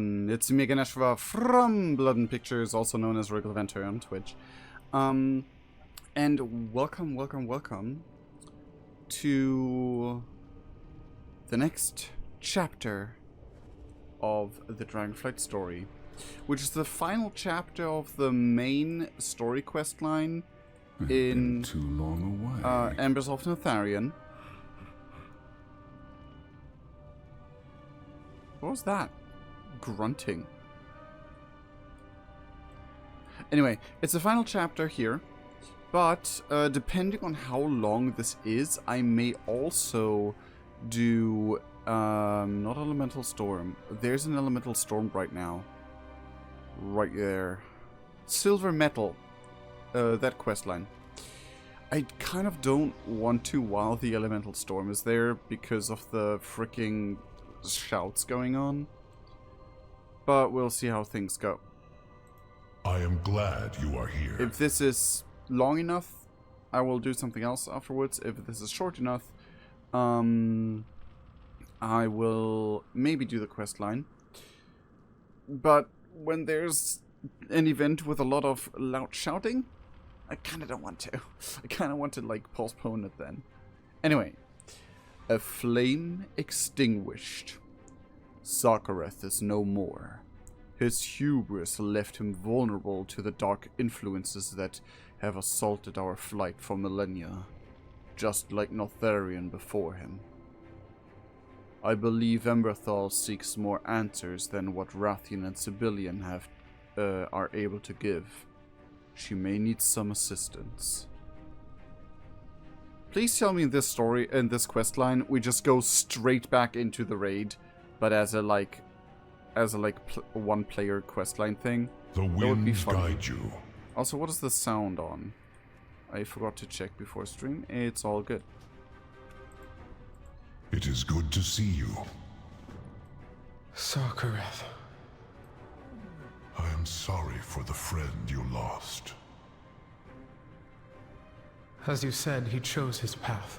everyone, it's me again, Ashva from Bloodmoon Pictures, also known as Regular Venter on Twitch. And welcome to the next chapter of the Dragonflight story, which is the final chapter of the main story quest line in too long away. Embers of Notharian. What was that? Grunting. Anyway, it's the final chapter here, but depending on how long this is, I may also do not Elemental Storm. There's an Elemental Storm right now. Right there. Silver Metal. That quest line. I kind of don't want to while the Elemental Storm is there because of the freaking shouts going on. But we'll see how things go. I am glad you are here. If this is long enough, I will do something else afterwards. If this is short enough, I will maybe do the quest line. But when there's an event with a lot of loud shouting, I kind of don't want to. I kind of want to, like, postpone it then. Anyway. A Flame Extinguished. Sarkareth is no more. His hubris left him vulnerable to the dark influences that have assaulted our flight for millennia, just like Notharian before him. I believe Emberthal seeks more answers than what Rathian and Sibylian are able to give. She may need some assistance. Please tell me in this story, in this quest line, we just go straight back into the raid, but as a one-player questline thing. The winds guide you. Also, what is the sound on? I forgot to check before stream. It's all good. It is good to see you. Sarkareth. I am sorry for the friend you lost. As you said, he chose his path.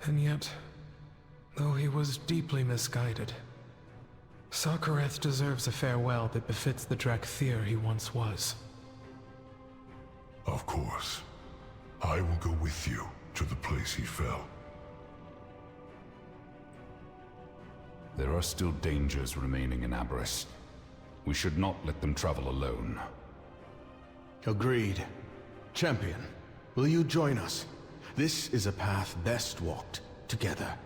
And yet, though he was deeply misguided, Sarkareth deserves a farewell that befits the Drakthir he once was. Of course. I will go with you to the place he fell. There are still dangers remaining in Aberys. We should not let them travel alone. Agreed. Champion, will you join us? This is a path best walked together.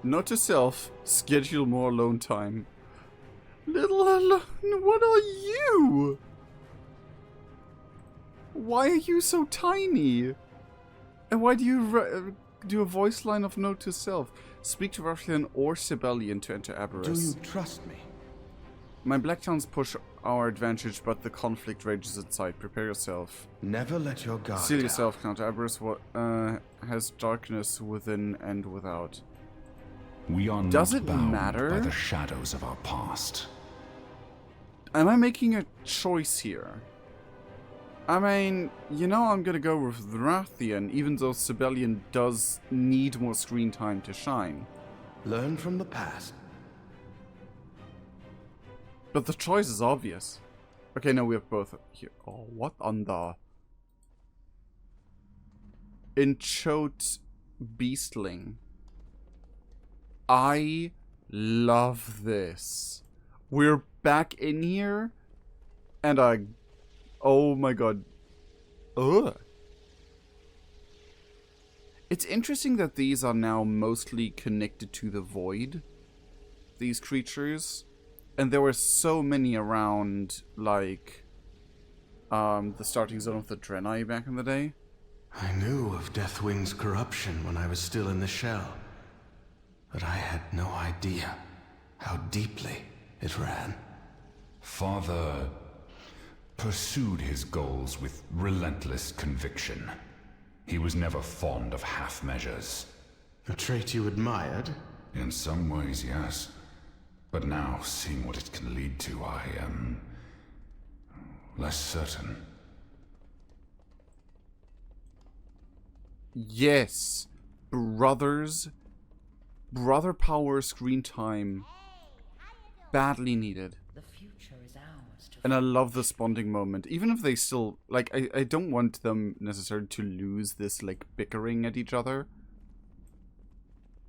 Note to self, schedule more alone time. Little alone, what are you? Why are you so tiny? And why do you do a voice line of note to self? Speak to Rathian or Sibylian to enter Aberys. Do you trust me? My Blacktowns push our advantage, but the conflict rages inside. Prepare yourself. Never let your guard Seal down. yourself, Count Aberys has darkness within and without. We are Does not it bound matter? by the shadows of our past. Am I making a choice here? I mean, you know I'm gonna go with Rathian, even though Sibylian does need more screen time to shine. Learn from the past. But the choice is obvious. Okay, no, we have both here. Oh, what on the... Enchote Beastling. I love this. We're back in here, and oh my god. Ugh. It's interesting that these are now mostly connected to the void. These creatures. And there were so many around, like, the starting zone of the Draenei back in the day. I knew of Deathwing's corruption when I was still in the shell. But I had no idea how deeply it ran. Father pursued his goals with relentless conviction. He was never fond of half measures. A trait you admired? In some ways, yes. But now, seeing what it can lead to, I am less certain. Yes. Brother power screen time badly needed. The future is ours to And I love this bonding moment. Even if they still, like, I don't want them necessarily to lose this, like, bickering at each other.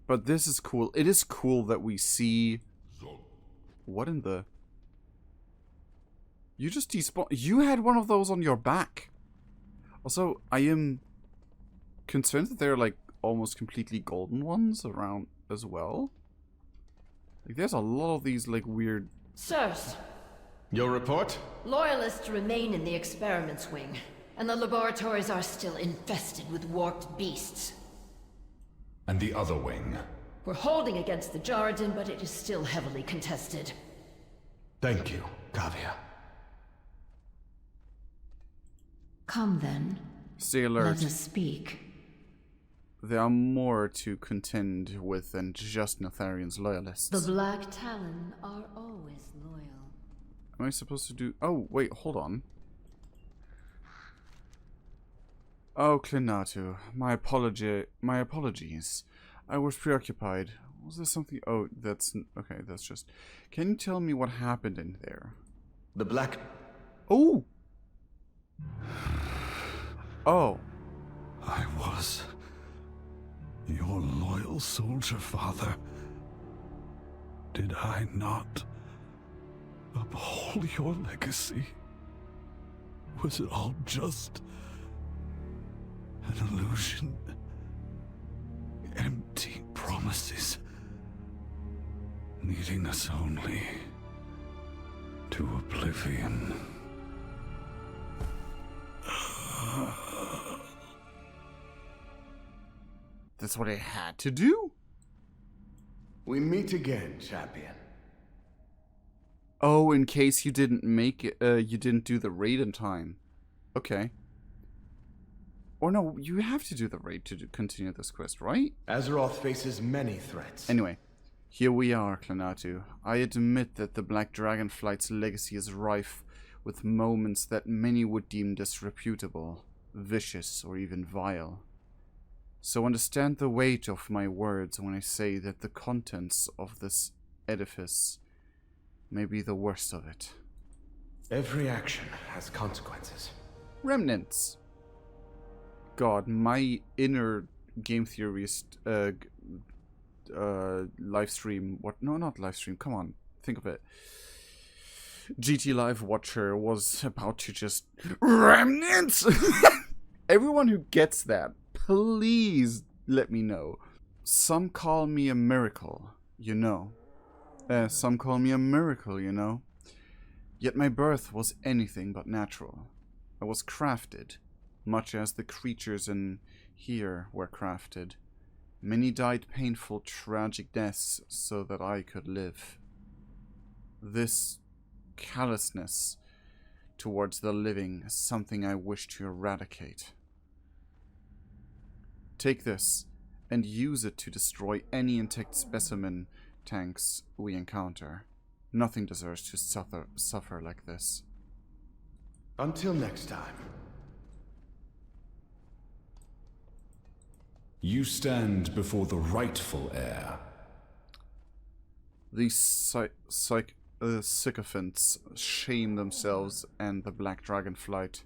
But this is cool. It is cool that we see... What in the... You just despawned... You had one of those on your back. Also, I am concerned that they're, like, almost completely golden ones around as well. Like, there's a lot of these, like, weird... Sirs, Your report? Loyalists remain in the experiments wing, and the laboratories are still infested with warped beasts. And the other wing? We're holding against the Jarden, but it is still heavily contested. Thank you, Kavya. Come then. Stay alert. Let us speak. There are more to contend with than just Netharian's loyalists. The Black Talon are always loyal. Am I supposed to do... Oh, wait, hold on. Oh, Klinatu, my apologies. I was preoccupied. Was there something... Oh, that's... Okay, that's just... Can you tell me what happened in there? The Black... Oh! Oh. I was your loyal soldier, father. Did I not uphold your legacy? Was it all just an illusion? Empty promises, leading us only to oblivion. That's what I had to do? We meet again, champion. Oh, in case you didn't make it, you didn't do the raid in time. Okay. Or no, you have to do the raid to continue this quest, right? Azeroth faces many threats. Anyway, here we are, Klinatu. I admit that the Black Dragonflight's legacy is rife with moments that many would deem disreputable, vicious, or even vile. So understand the weight of my words when I say that the contents of this edifice may be the worst of it. Every action has consequences. Remnants. God, my inner game theorist live stream... What? No, not live stream. Come on. Think of it. GT Live watcher was about to just... Remnants! Everyone who gets that, please let me know. Some call me a miracle, you know. Some call me a miracle, you know. Yet my birth was anything but natural. I was crafted, much as the creatures in here were crafted. Many died painful, tragic deaths so that I could live. This callousness towards the living is something I wish to eradicate. Take this and use it to destroy any intact specimen tanks we encounter. Nothing deserves to suffer like this. Until next time. You stand before the rightful heir. These sycophants shame themselves and the Black Dragonflight.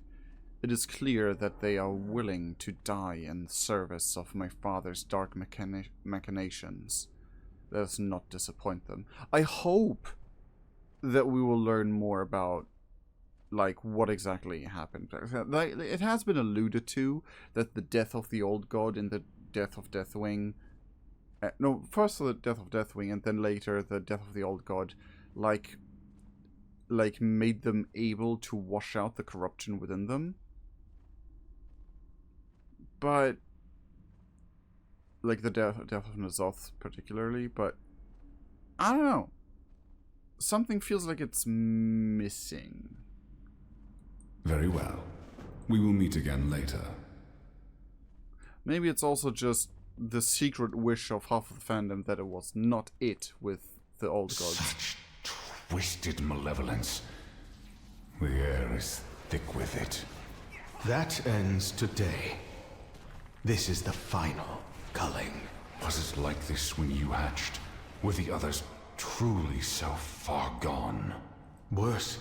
It is clear that they are willing to die in service of my father's dark machinations. Let us not disappoint them. I hope that we will learn more about, like, what exactly happened. Like, it has been alluded to that the death of the old god and the death of Deathwing... no, first the death of Deathwing and then later the death of the old god, like made them able to wash out the corruption within them. But, like the death of N'Zoth particularly, but I don't know. Something feels like it's missing. Very well. We will meet again later. Maybe it's also just the secret wish of half of the fandom that it was not it with the old gods. Such twisted malevolence. The air is thick with it. That ends today. This is the final culling. Was it like this when you hatched? Were the others truly so far gone? Worse,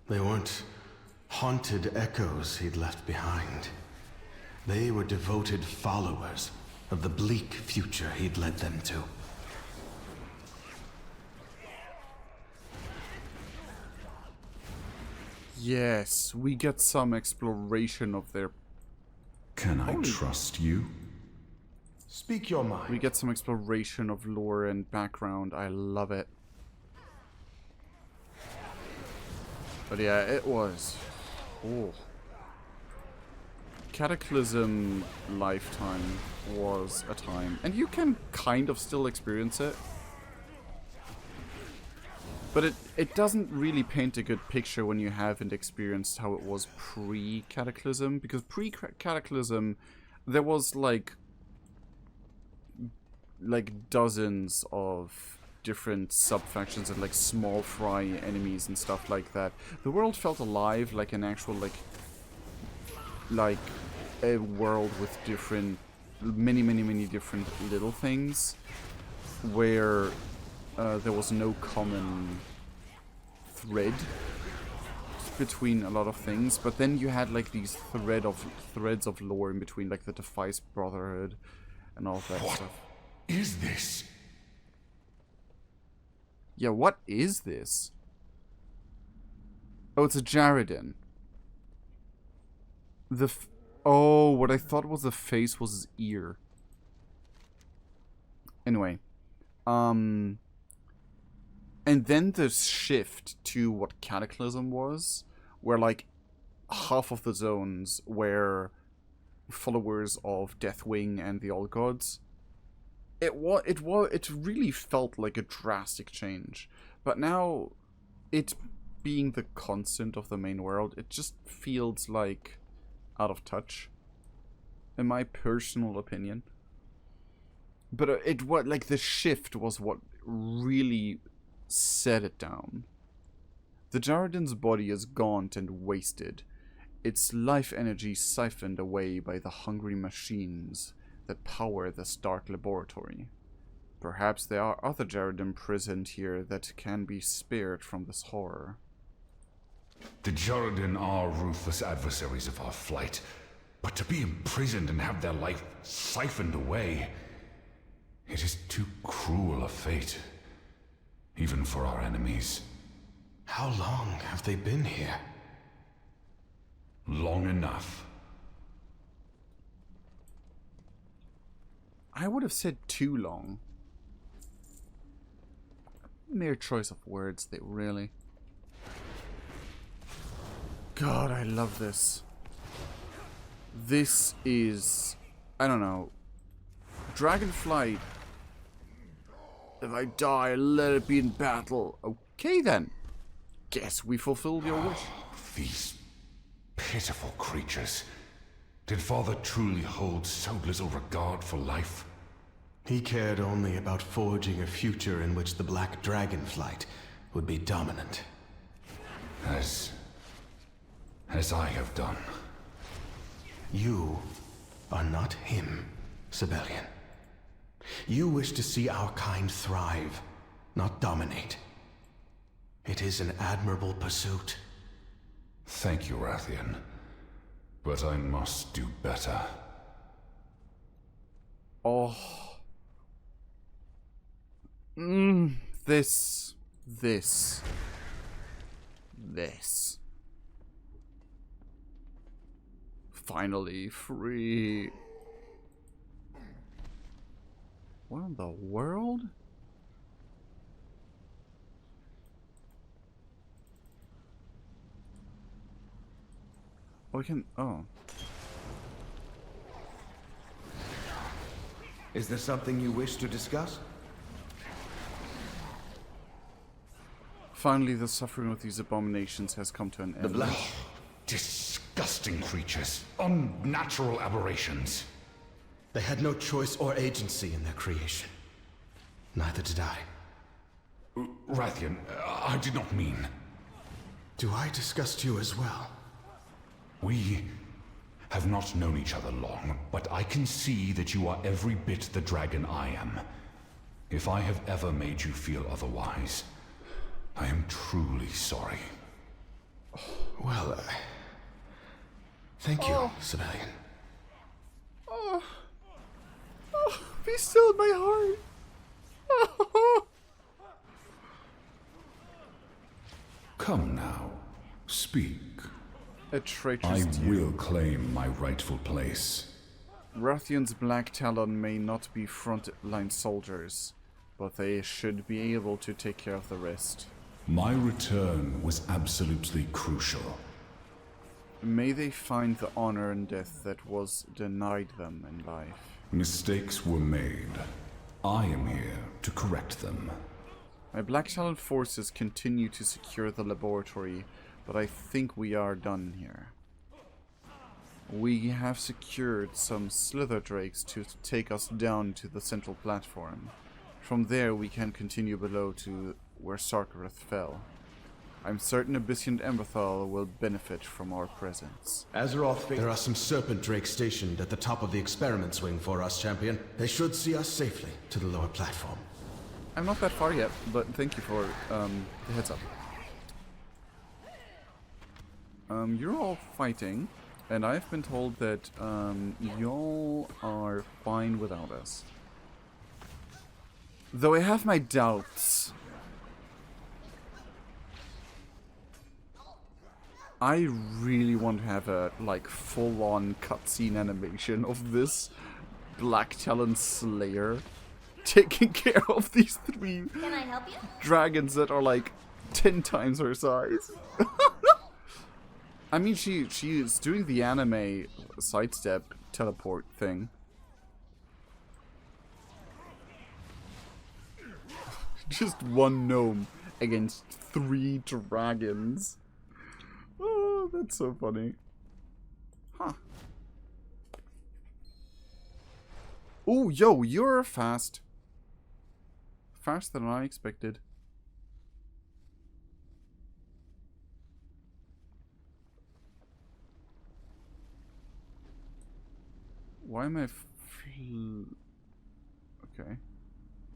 they weren't haunted echoes he'd left behind. They were devoted followers of the bleak future he'd led them to. Yes, we get some exploration of their... Can I trust you? Speak your mind. We get some exploration of lore and background. I love it. But yeah, it was... Oh. Cataclysm lifetime was a time. And you can kind of still experience it. But it doesn't really paint a good picture when you haven't experienced how it was pre-Cataclysm. Because pre-Cataclysm, there was like dozens of different sub-factions and like small fry enemies and stuff like that. The world felt alive, like an actual like a world with different, many different little things, where there was no common thread between a lot of things, but then you had like these threads of lore in between, like the Defice Brotherhood and all that stuff. Is this? Yeah, what is this? Oh, it's a Jaredin. Oh, what I thought was a face was his ear. Anyway. And then the shift to what Cataclysm was, where like half of the zones were followers of Deathwing and the Old Gods. It really felt like a drastic change. But now, it being the constant of the main world, it just feels like out of touch, in my personal opinion. But the shift was what really set it down. The Jaredin's body is gaunt and wasted, its life energy siphoned away by the hungry machines that power the Stark laboratory. Perhaps there are other Jared imprisoned here that can be spared from this horror. The Jaredin are ruthless adversaries of our flight, but to be imprisoned and have their life siphoned away, it is too cruel a fate, even for our enemies. How long have they been here? Long enough. I would have said too long. Mere choice of words, they really. God, I love this. This is... I don't know. Dragonflight. If I die, let it be in battle. Okay then. Guess we fulfilled your wish. These pitiful creatures. Did Father truly hold so little regard for life? He cared only about forging a future in which the Black Dragonflight would be dominant. As I have done. You are not him, Sibelian. You wish to see our kind thrive, not dominate. It is an admirable pursuit. Thank you, Rathian. But I must do better. Oh. This. Finally free. What in the world? We can... Oh. Is there something you wish to discuss? Finally, the suffering of these abominations has come to an end. The black... Disgusting creatures. Unnatural aberrations. They had no choice or agency in their creation. Neither did I. Rathian, I did not mean... Do I disgust you as well? We have not known each other long, but I can see that you are every bit the dragon I am. If I have ever made you feel otherwise, I am truly sorry. Well, thank you, civilian. Oh, be still in my heart. Come now, speak. A traitorous I deed. will claim my rightful place. Rathion's Black Talon may not be frontline soldiers, but they should be able to take care of the rest. My return was absolutely crucial. May they find the honor and death that was denied them in life. Mistakes were made. I am here to correct them. My Black Talon forces continue to secure the laboratory, but I think we are done here. We have secured some slither drakes to take us down to the central platform. From there we can continue below to where Sarkareth fell. I'm certain Abyssian Emberthal will benefit from our presence. Azeroth, there are some serpent drakes stationed at the top of the experiments wing for us, champion. They should see us safely to the lower platform. I'm not that far yet, but thank you for the heads up. You're all fighting, and I've been told that y'all are fine without us. Though I have my doubts. I really want to have a like full-on cutscene animation of this Black Talon Slayer taking care of these 3 Can I help you? dragons that are like 10 times her size. I mean, she is doing the anime sidestep teleport thing. Just one gnome against 3 dragons. Oh, that's so funny. Huh. Oh, yo, you're fast. Faster than I expected. Why am I okay.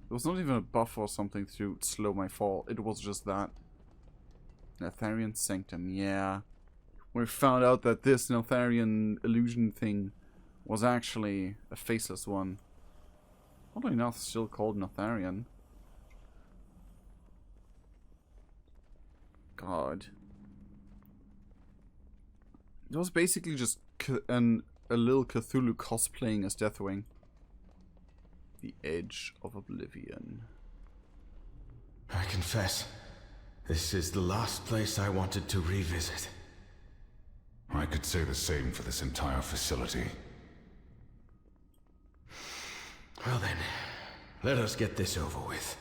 There was not even a buff or something to slow my fall. It was just that. Neltharion Sanctum, yeah. We found out that this Neltharion illusion thing was actually a faceless one. Oddly enough, still called Neltharion. God. It was basically just a little Cthulhu cosplaying as Deathwing. The Edge of Oblivion. I confess, this is the last place I wanted to revisit. I could say the same for this entire facility. Well then, let us get this over with.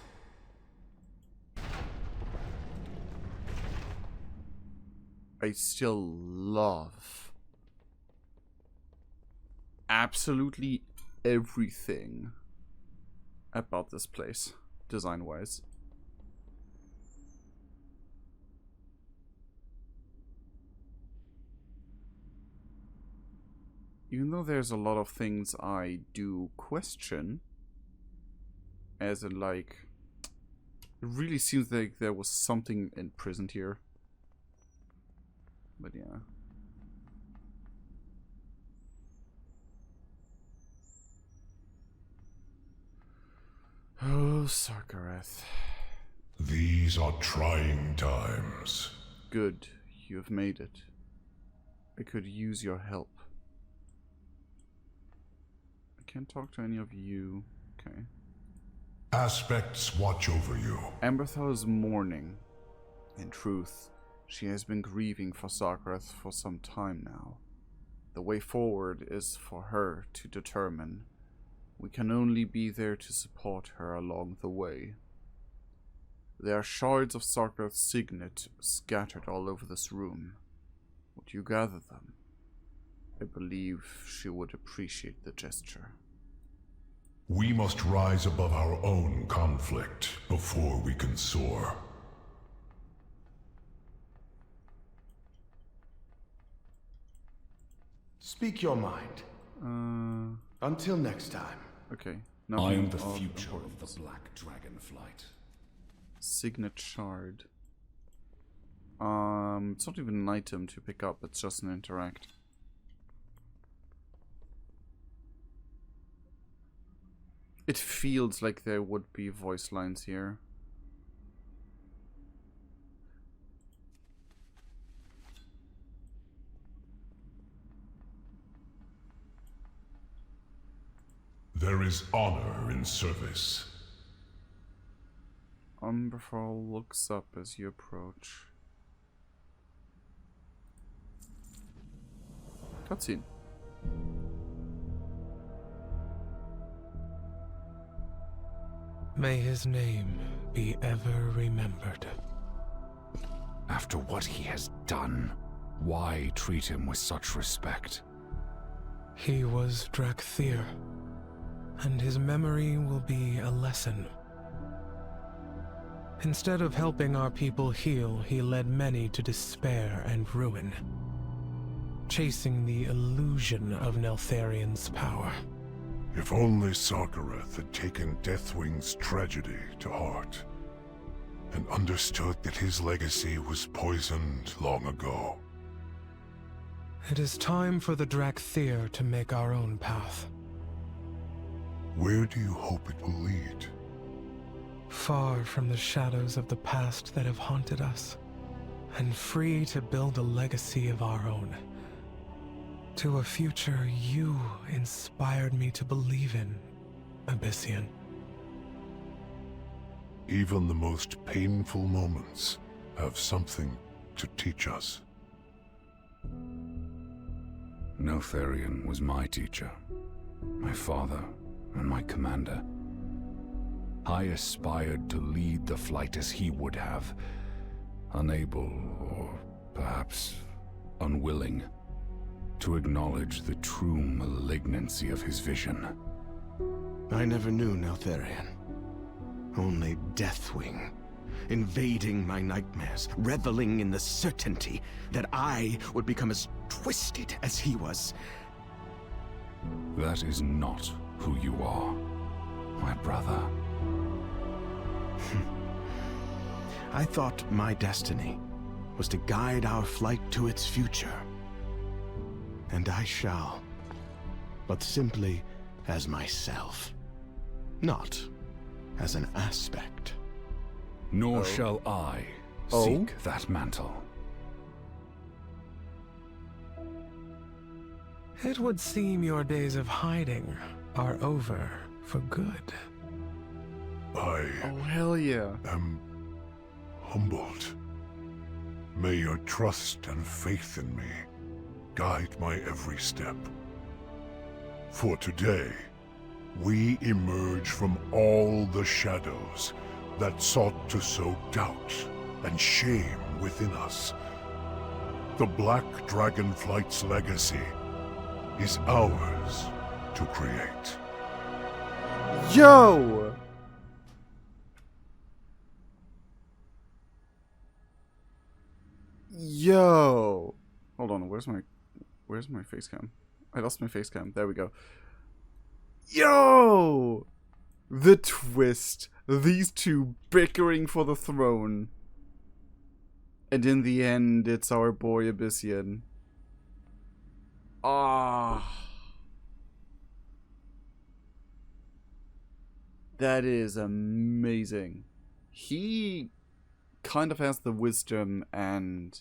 I still love absolutely everything about this place, design-wise. Even though there's a lot of things I do question, as in like, it really seems like there was something imprisoned here. But yeah. Oh, Sarkareth. These are trying times. Good, you have made it. I could use your help. I can't talk to any of you. Okay. Aspects watch over you. Emberthal is mourning. In truth, she has been grieving for Sarkareth for some time now. The way forward is for her to determine. We can only be there to support her along the way. There are shards of Sarkareth's signet scattered all over this room. Would you gather them? I believe she would appreciate the gesture. We must rise above our own conflict before we can soar. Speak your mind. Until next time. Okay. I am the of future of importance. the Black Dragonflight. Signet shard. It's not even an item to pick up, it's just an interact. It feels like there would be voice lines here. There is honor in service. Umberfall looks up as you approach. Cutscene. May his name be ever remembered. After what he has done, why treat him with such respect? He was Drakthir, and his memory will be a lesson. Instead of helping our people heal, he led many to despair and ruin, chasing the illusion of Neltharion's power. If only Sarkareth had taken Deathwing's tragedy to heart, and understood that his legacy was poisoned long ago. It is time for the Drakthir to make our own path. Where do you hope it will lead? Far from the shadows of the past that have haunted us, and free to build a legacy of our own. To a future you inspired me to believe in, Abyssian. Even the most painful moments have something to teach us. Neltharion was my teacher, my father, and my commander. I aspired to lead the flight as he would have, unable, or perhaps unwilling, to acknowledge the true malignancy of his vision. I never knew Neltharion. Only Deathwing, invading my nightmares, reveling in the certainty that I would become as twisted as he was. That is not who you are, my brother. I thought my destiny was to guide our flight to its future. And I shall, but simply as myself, not as an aspect. Nor shall I seek that mantle. It would seem your days of hiding are over for good. I Oh, hell yeah. am humbled. May your trust and faith in me guide my every step. For today, we emerge from all the shadows that sought to sow doubt and shame within us. The Black Dragonflight's legacy is ours to create. Yo! Yo! Hold on, where's my face cam? I lost my face cam. There we go. Yo! The twist. These two bickering for the throne. And in the end, it's our boy Abyssian. Ah. That is amazing. He kind of has the wisdom and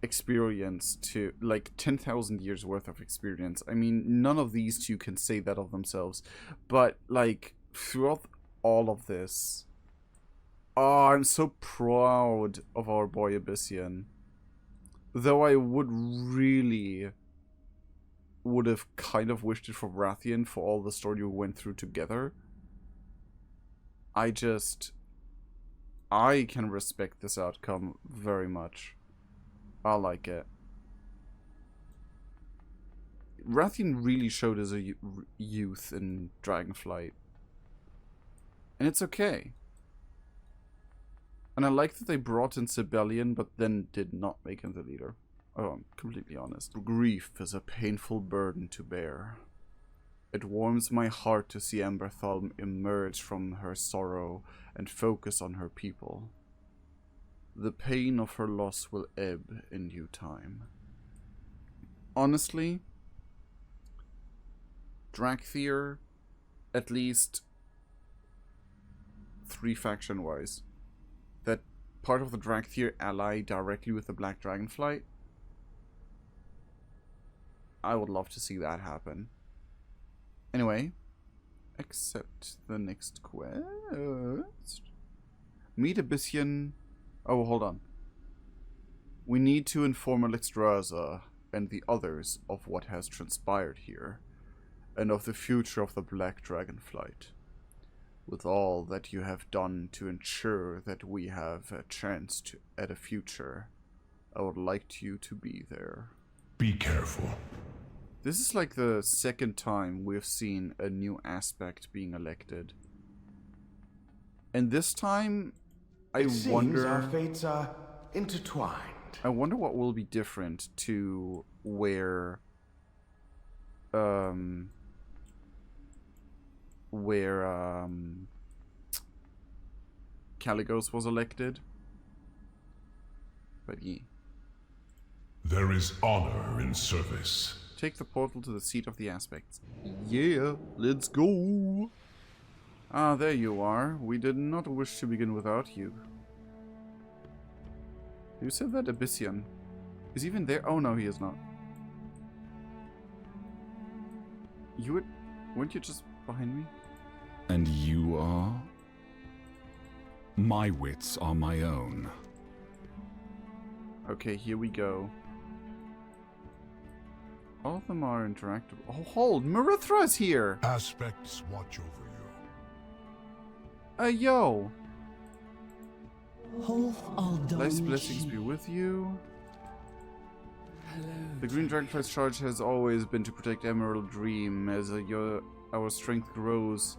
experience to, like, 10,000 years worth of experience. I mean, none of these two can say that of themselves. But, like, throughout all of this, I'm so proud of our boy Abyssian. Though I would have kind of wished it for Wrathion for all the story we went through together. I can respect this outcome very much. I like it. Wrathion really showed his youth in Dragonflight. And it's okay. And I like that they brought in Sibelian, but then did not make him the leader. Oh, I'm completely honest. Grief is a painful burden to bear. It warms my heart to see Emberthal emerge from her sorrow and focus on her people. The pain of her loss will ebb in due time. Honestly, Dracthyr, at least 3 faction-wise, that part of the Dracthyr ally directly with the Black Dragonflight, I would love to see that happen. Anyway, accept the next quest. Meet Abyssian. Oh, hold on. We need to inform Alexstrasza and the others of what has transpired here, and of the future of the Black Dragonflight. With all that you have done to ensure that we have a chance at a future, I would like you to be there. Be careful. This is like the 2nd time we've seen a new aspect being elected. And this time, I wonder... our fates are intertwined. I wonder what will be different to where Caligos was elected. But yeah. There is honor in service. Take the portal to the seat of the aspects. Yeah, let's go. Ah, there you are. We did not wish to begin without you. Who said that? Abyssian. Is he even there? Oh no, he is not. Weren't you just behind me? And you are? My wits are my own. Okay, here we go. All of them are interactable. Oh, hold! Marithra's here! Aspects watch over you. Yo! Aldon Life's blessings be with you. The Green Dragonflight's charge has always been to protect Emerald Dream. As our strength grows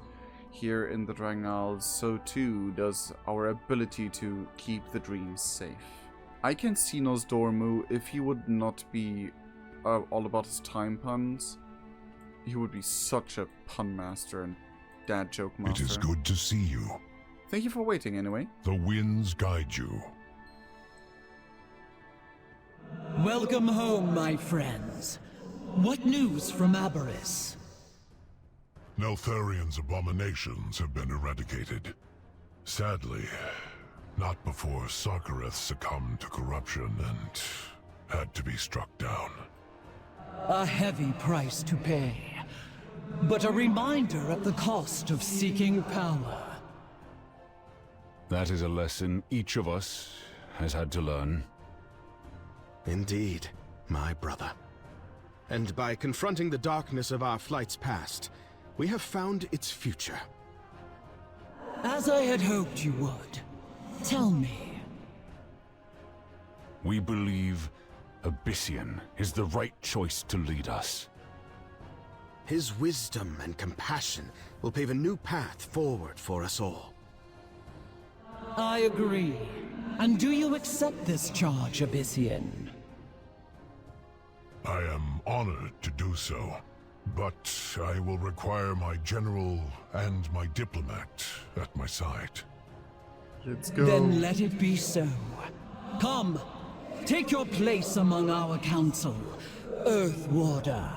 here in the Dragon Isles, so too does our ability to keep the dreams safe. I can see Nosdormu if he would not be all about his time puns. He would be such a pun master and dad joke master. It is good to see you. Thank you for waiting anyway. The winds guide you. Welcome home, my friends. What news from Aberys? Neltharion's abominations have been eradicated. Sadly, not before Sarkareth succumbed to corruption and had to be struck down. A heavy price to pay, but a reminder of the cost of seeking power. That is a lesson each of us has had to learn. Indeed, my brother. And by confronting the darkness of our flight's past, we have found its future. As I had hoped you would. Tell me. We believe Abyssian is the right choice to lead us. His wisdom and compassion will pave a new path forward for us all. I agree. And do you accept this charge, Abyssian? I am honored to do so, but I will require my general and my diplomat at my side. Let's go. Then let it be so. Come, take your place among our council, Earthwarder.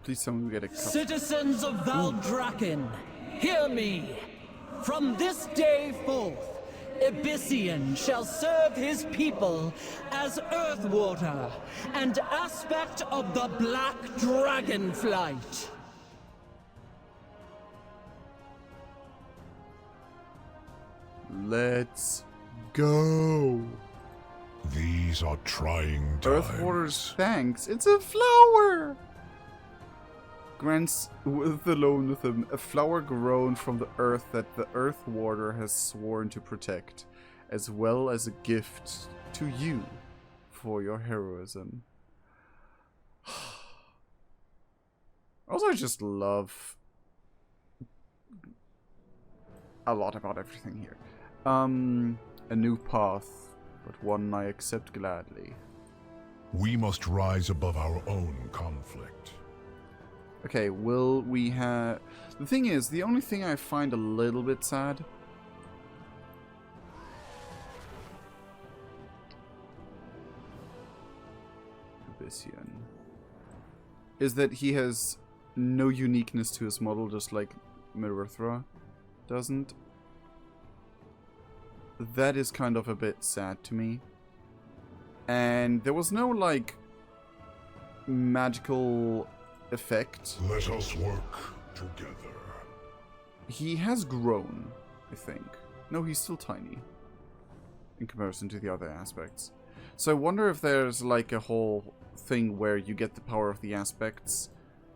Please someone get a cup. Citizens of Valdrakken, hear me. From this day forth, Abyssian shall serve his people as Earthwarder and aspect of the Black Dragonflight. Let's go. These are trying times. Earthwarder's thanks. It's a flower. Grants with the loan with him a flower grown from the earth that the Earthwarder has sworn to protect, as well as a gift to you for your heroism. Also, I just love a lot about everything here. A new path, but one I accept gladly. We must rise above our own conflict. Okay, will we have... The thing is, the only thing I find a little bit sad... Abyssian. Is that he has no uniqueness to his model, just like Mirithra doesn't. That is kind of a bit sad to me. And there was no, like, magical effect. Let us work together. He has grown, I think. No, he's still tiny in comparison to the other aspects. So I wonder if there's like a whole thing where you get the power of the aspects,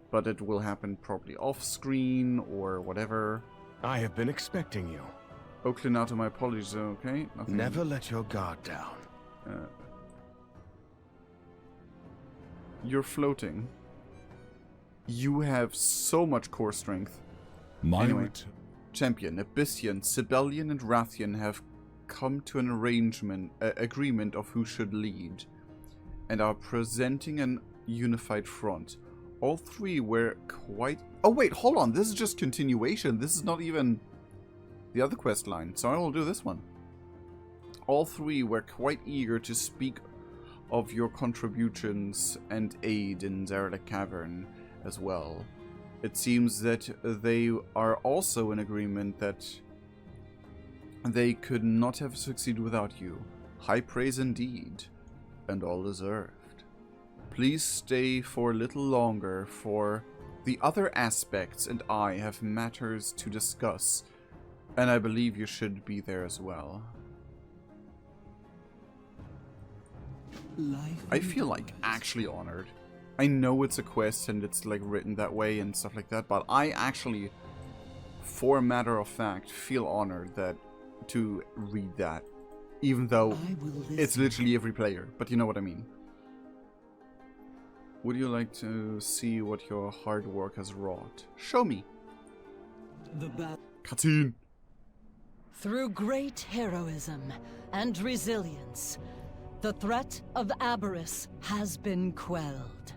but it will happen probably off-screen or whatever. I have been expecting you. Oh, Clinato, my apologies, okay? Nothing. Never let your guard down. You're floating. You have so much core strength. Anyway, Champion, Abyssian, Sibelian, and Rathian have come to an agreement of who should lead, and are presenting an unified front. All three were quite... Oh wait, hold on, this is just continuation. This is not even the other quest line, so I will do this one. All three were quite eager to speak of your contributions and aid in Zarelek Cavern as well. It seems that they are also in agreement that they could not have succeeded without you. High praise indeed, and all deserved. Please stay for a little longer, for the other aspects and I have matters to discuss, and I believe you should be there as well. I feel like actually honored. I know it's a quest and it's like written that way and stuff like that, but I actually, for a matter of fact, feel honored that to read that, even though it's literally every player, but you know what I mean. Would you like to see what your hard work has wrought? Show me. Cutscene. Through great heroism and resilience, the threat of Aberrus has been quelled.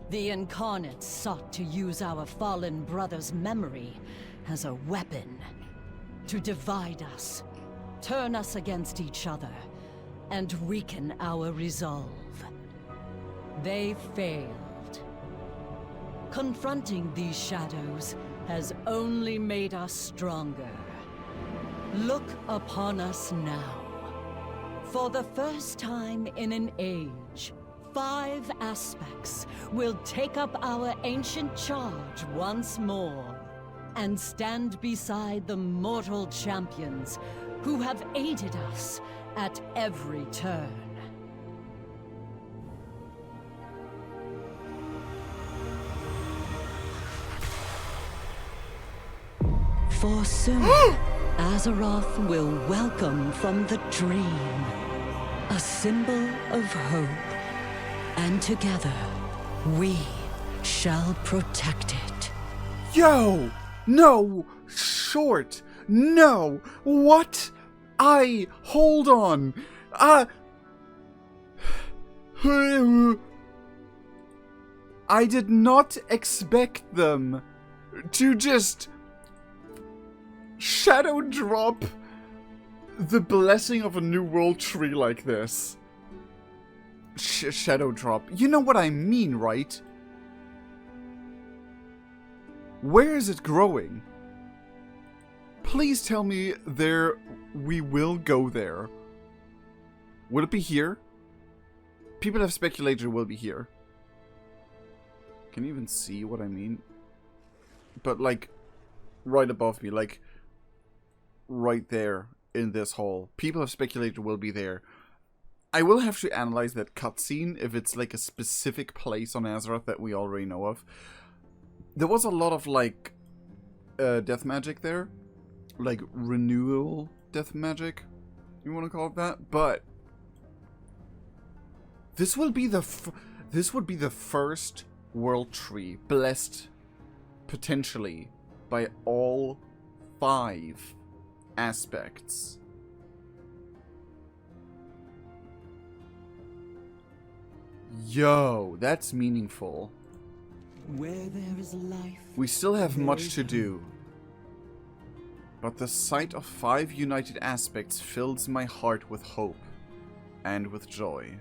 The Incarnates sought to use our fallen brother's memory as a weapon to divide us, turn us against each other, and weaken our resolve. They failed. Confronting these shadows has only made us stronger. Look upon us now. For the first time in an age, 5 aspects will take up our ancient charge once more and stand beside the mortal champions who have aided us at every turn. For soon, Azeroth will welcome from the dream a symbol of hope, and together we shall protect it. Yo! No! Short! No! What? Hold on! I did not expect them to just shadow drop the blessing of a new world tree like this. Shadow drop. You know what I mean, right? Where is it growing? Please tell me we will go there. Will it be here? People have speculated it will be here. Can you even see what I mean? But like, right above me, like, right there in this hole. People have speculated it will be there. I will have to analyze that cutscene if it's like a specific place on Azeroth that we already know of. There was a lot of like death magic there, like renewal death magic, you want to call it that. But this will be the first world tree blessed potentially by all 5 aspects. Yo, that's meaningful. Where there is life, We still have there much is to hope. do. But the sight of 5 united aspects fills my heart with hope and with joy.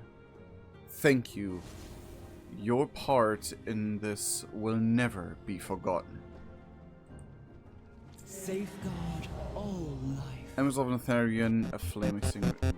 Thank you. Your part in this will never be forgotten. Safeguard all life. Embers of Netherian, a Flame Extinguished.